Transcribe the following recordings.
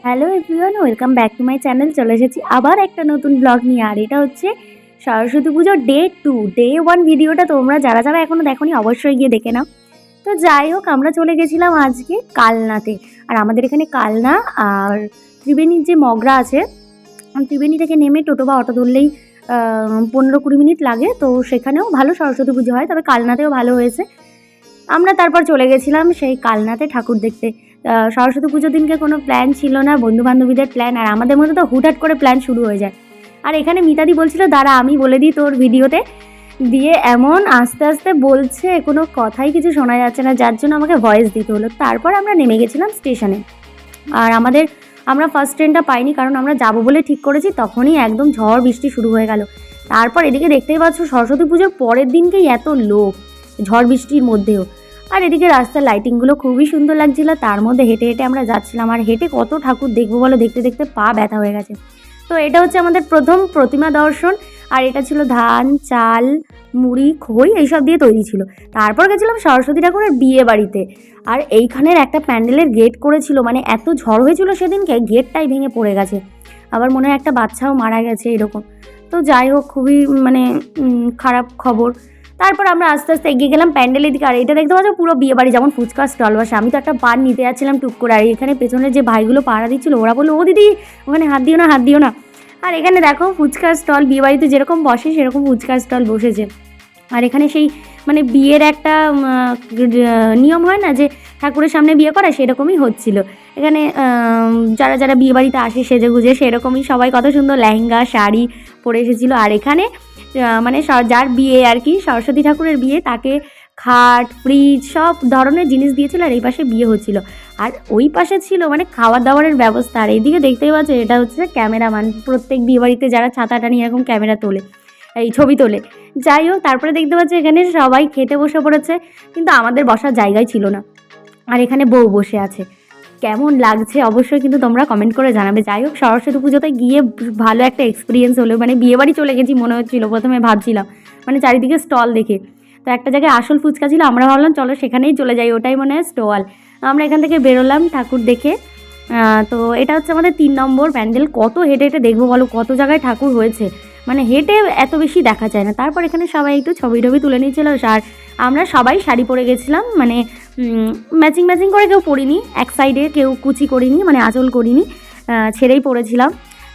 Hello everyone, welcome back to my channel. চলে এসেছি আবার একটা নতুন ব্লগ নিয়ে। আর এটা হচ্ছে সরস্বতী পুজোর ডে 2। ডে 1 ভিডিওটা তোমরা যারা যারা এখনও দেখোনি অবশ্যই গিয়ে দেখে নাও। তো যাই হোক, আমরা চলে গেছিলাম আজকে কালনাতে। আর আমাদের এখানে কালনা আর ত্রিবেণীর যে মগরা আছে, ত্রিবেণী থেকে নেমে টোটো বা অটো ধরলেই 15-20 মিনিট লাগে। তো সেখানেও ভালো সরস্বতী পুজো হয়, তবে কালনাতেও ভালো হয়েছে। আমরা তারপর চলে গেছিলাম সেই কালনাতে ঠাকুর দেখতে। সরস্বতী পুজোর দিনকে কোনো প্ল্যান ছিল না, বন্ধুবান্ধবীদের প্ল্যান, আর আমাদের মধ্যে তো হুটহাট করে প্ল্যান শুরু হয়ে যায়। আর এখানে মিতাদি বলছিল দাঁড়া আমি বলে দিই তোর ভিডিওতে, দিয়ে এমন আস্তে আস্তে বলছে কোনো কথাই কিছু শোনা যাচ্ছে না, যার জন্য আমাকে ভয়েস দিতে হলো। তারপর আমরা নেমে গেছিলাম স্টেশনে। আর আমরা ফার্স্ট ট্রেনটা পাইনি, কারণ আমরা যাবো বলে ঠিক করেছি, তখনই একদম ঝড় বৃষ্টি শুরু হয়ে গেল। তারপর এদিকে দেখতেই পাচ্ছ সরস্বতী পুজোর পরের দিনকেই এত লোক, ঝড় বৃষ্টির মধ্যেও। আর এদিকে রাস্তার লাইটিংগুলো খুবই সুন্দর লাগছিল, তার মধ্যে হেঁটে হেঁটে আমরা যাচ্ছিলাম। আর হেঁটে কত ঠাকুর দেখবো বলো, দেখতে দেখতে পা ব্যথা হয়ে গেছে। তো এটা হচ্ছে আমাদের প্রথম প্রতিমা দর্শন। আর এটা ছিল ধান, চাল, মুড়ি, খই এইসব দিয়ে তৈরি ছিল। তারপর গেছিলাম সরস্বতী ঠাকুরের বিয়ে বাড়িতে। আর এইখানের একটা প্যান্ডেলের গেট করেছিল, মানে এত ঝড় হয়েছিল সেদিনকে গেটটাই ভেঙে পড়ে গেছে। আবার মনে হয় একটা বাচ্চাও মারা গেছে এরকম। তো যাই হোক, খুবই খারাপ খবর। তারপর আমরা আস্তে আস্তে এগিয়ে গেলাম প্যান্ডেলের দিকে। আর এটা দেখতে পাচ্ছ পুরো বিয়ে বাড়ি, যেমন ফুচকার স্টল বসে। আমি তো একটা পান নিতে যাচ্ছিলাম টুক করে, আর এখানে পেছনে যে ভাইগুলো পাহারা দিচ্ছিল ওরা বললো ও দিদি ওখানে হাত দিও না, হাত দিও না। আর এখানে দেখো ফুচকার স্টল বিয়ে বাড়িতে যেরকম বসে সেরকম ফুচকার স্টল বসেছে। আর এখানে সেই বিয়ের একটা নিয়ম হয় না যে ঠাকুরের সামনে বিয়ে করা, সেরকমই হচ্ছিল এখানে। যারা যারা বিয়ে বাড়িতে আসে সেজে গুজে সেরকমই সবাই কত সুন্দর লেহেঙ্গা শাড়ি পরে এসেছিলো। আর এখানে যার বিয়ে আর কি, সরস্বতী ঠাকুরের বিয়ে, তাকে খাট, ফ্রিজ সব ধরনের জিনিস দিয়েছিল। আর এই পাশে বিয়ে হচ্ছিল, আর ওই পাশে ছিল খাবার দাবারের ব্যবস্থা। আর এইদিকে দেখতেই পাচ্ছ এটা হচ্ছে ক্যামেরাম্যান, প্রত্যেক বিয়ে বাড়িতে যারা ছাতাটা নিয়ে এরকম ক্যামেরা তোলে, এই ছবি তোলে। যাই হোক, তারপরে দেখতে পাচ্ছি এখানে সবাই খেতে বসে পড়েছে, কিন্তু আমাদের বসার জায়গায় ছিল না। আর এখানে বউ বসে আছে, কেমন লাগছে অবশ্যই কিন্তু তোমরা কমেন্ট করে জানাবে। যাই হোক, সরস্বতী পুজোতে গিয়ে ভালো একটা এক্সপিরিয়েন্স হলো। বিয়ে বাড়ি চলে গেছি মনে হচ্ছিলো, প্রথমে ভাবছিলাম চারিদিকে স্টল দেখে। তো একটা জায়গায় আসল ফুচকা ছিল, আমরা ভাবলাম চলো সেখানেই চলে যাই, ওটাই মনে হয় স্টল। আমরা এখান থেকে বেরোলাম ঠাকুর দেখে। তো এটা হচ্ছে আমাদের 3 নম্বর প্যান্ডেল। কত হেঁটে হেঁটে দেখবো বলো, কত জায়গায় ঠাকুর হয়েছে, হেঁটে এত বেশি দেখা যায় না। তারপর এখানে সবাই একটু ছবি টবি তুলে নিয়েছিল। আর আমরা সবাই শাড়ি পরে গেছিলাম, ম্যাচিং ম্যাচিং করে কেউ পরিনি, এক সাইডে কেউ কুচি করিনি, আঁচল করিনি, ছেড়েই পরেছিলাম।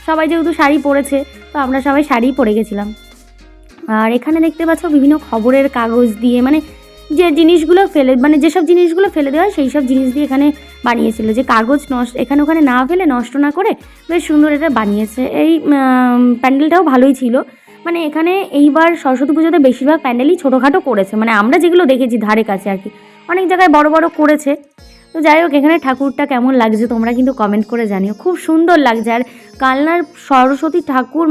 সবাই যেহেতু শাড়ি পরেছে, তো আমরা সবাই শাড়িই পরে গেছিলাম। আর এখানে দেখতে পাচ্ছ বিভিন্ন খবরের কাগজ দিয়ে, যে জিনিসগুলো যেসব জিনিসগুলো ফেলে দেওয়া হয় সেই সব জিনিস দিয়ে এখানে বানিয়েছিল, যে কাগজ নষ্ট এখানে ওখানে না ফেলে, নষ্ট না করে বেশ সুন্দর এটা বানিয়েছে। এই প্যান্ডেলটাও ভালোই ছিল। এখানে এইবার সরস্বতী পুজোতে বেশিরভাগ প্যান্ডেলই ছোটোখাটো করেছে, আমরা যেগুলো দেখেছি ধারে কাছে আর কি, অনেক জায়গায় বড় বড় করেছে। তো যাই হোক, এখানে ঠাকুরটা কেমন লাগছে তোমরা কিন্তু কমেন্ট করে জানিও, খুব সুন্দর লাগছে। আর কালনার সরস্বতী ঠাকুর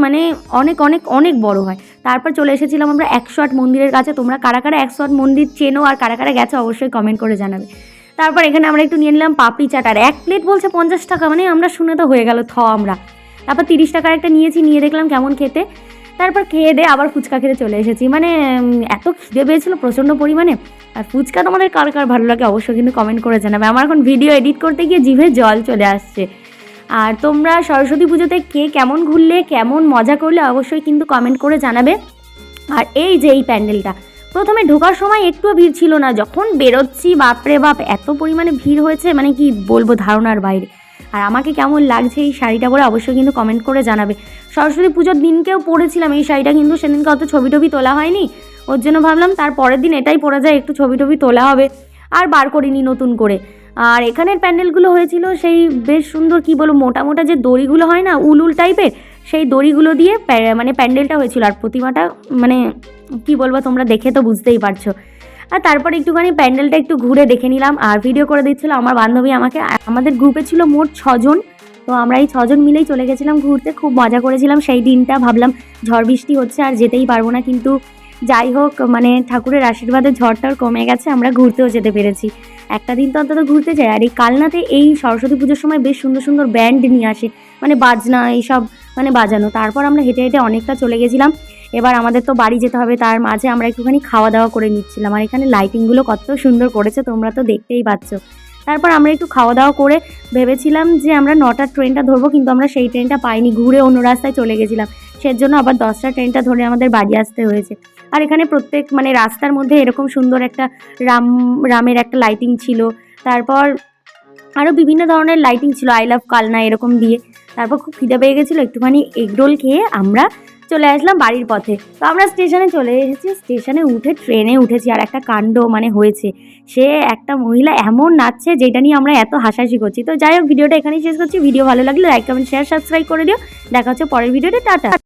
অনেক অনেক অনেক বড় হয়। তারপর চলে এসেছিলাম আমরা 108 মন্দিরের কাছে। তোমরা কারা কারা 108 মন্দির চেনো আর কারা কারা গেছো অবশ্যই কমেন্ট করে জানাবে। তারপর এখানে আমরা একটু নিয়ে নিলাম পাপড়ি চাট, আর 1 প্লেট বলছে 50 টাকা, আমরা শুনে তো হয়ে গেল আমরা। তারপর 30 টাকার একটা নিয়েছি, নিয়ে দেখলাম কেমন খেতে। তারপর খেয়ে দিয়ে আবার ফুচকা খেতে চলে এসেছি। এত খিদে পেয়েছিল প্রচণ্ড পরিমাণে। আর ফুচকা তোমাদের কার কার ভালো লাগে অবশ্যই কিন্তু কমেন্ট করে জানাবে। আমার এখন ভিডিও এডিট করতে গিয়ে জিভে জল চলে আসছে। আর তোমরা সরস্বতী পুজোতে কে কেমন ঘুরলে, কেমন মজা করলে অবশ্যই কিন্তু কমেন্ট করে জানাবে। আর এই যে এই প্যান্ডেলটা, প্রথমে ঢোকার সময় একটুও ভিড় ছিল না, যখন বেরোচ্ছি বাপরে বাপ এত পরিমাণে ভিড় হয়েছে, কি বলবো, ধারণার বাইরে। আর আমাকে কেমন লাগছে এই শাড়িটা পরে অবশ্যই কিন্তু কমেন্ট করে জানাবে। সরস্বতী পুজোর দিনকেও পরেছিলাম এই শাড়িটা, কিন্তু সেদিনকে অত ছবি টবি তোলা হয়নি, ওর জন্য ভাবলাম তার পরের দিন এটাই পরে যায়, একটু ছবি টবি তোলা হবে, আর বার করিনি নতুন করে। আর এখানের প্যান্ডেলগুলো হয়েছিল সেই বেশ সুন্দর, কি বলবো, মোটা মোটা যে দড়িগুলো হয় না উল উল টাইপের, সেই দড়িগুলো দিয়ে প্যান্ডেলটা হয়েছিল। আর প্রতিমাটা কি বলবো, তোমরা দেখে তো বুঝতেই পারছো। আর তারপর একটুখানি প্যান্ডেলটা একটু ঘুরে দেখে নিলাম, আর ভিডিও করে দিচ্ছিল আমার বান্ধবী আমাকে। আমাদের গ্রুপে ছিল মোট 6 জন, তো আমরা এই 6 জন মিলেই চলে গেছিলাম ঘুরতে, খুব মজা করেছিলাম সেই দিনটা। ভাবলাম ঝড় বৃষ্টি হচ্ছে আর যেতেই পারবো না, কিন্তু যাই হোক ঠাকুরের আশীর্বাদে ঝড়টাও কমে গেছে, আমরা ঘুরতেও যেতে পেরেছি। একটা দিন তো অন্তত ঘুরতে যাই। আর এই কালনাতে এই সরস্বতী পুজোর সময় বেশ সুন্দর সুন্দর ব্যান্ড নিয়ে আসে, বাজনা এইসব বাজানো। তারপর আমরা হেঁটে হেঁটে অনেকটা চলে গেছিলাম। এবার আমাদের তো বাড়ি যেতে হবে, তার মাঝে আমরা একটুখানি খাওয়া দাওয়া করে নিচ্ছিলাম। আর এখানে লাইটিংগুলো কত সুন্দর করেছে তোমরা তো দেখতেই পাচ্ছ। তারপর আমরা একটু খাওয়া দাওয়া করে ভেবেছিলাম যে আমরা 9টার ট্রেনটা ধরবো, কিন্তু আমরা সেই ট্রেনটা পাইনি, ঘুরে অন্য রাস্তায় চলে গেছিলাম। সেজন্য আবার 10টার ট্রেনটা ধরে আমাদের বাড়ি আসতে হয়েছে। আর এখানে প্রত্যেক মানে রাস্তার মধ্যে এরকম সুন্দর একটা রামের একটা লাইটিং ছিল, তারপর আরও বিভিন্ন ধরনের লাইটিং ছিল, আই লাভ কালনা এরকম দিয়ে। তারপর খুব খিদে পেয়ে গেছিলো, একটুখানি এগরোল খেয়ে আমরা চলে আসলাম বাড়ির পথে। তো আমরা স্টেশনে চলে এসেছি, স্টেশনে উঠে ট্রেনে উঠেছি, আর একটা কাণ্ড মানে হয়েছে, সে একটা মহিলা এমন নাচছে যেটা নিয়ে আমরা এত হাসাহাসি করছি। তো যাই হোক, ভিডিওটা এখানেই শেষ করছি। ভিডিও ভালো লাগলে লাইক কমেন্ট শেয়ার সাবস্ক্রাইব করে দিও। দেখা হচ্ছে পরের ভিডিওতে। টাটা।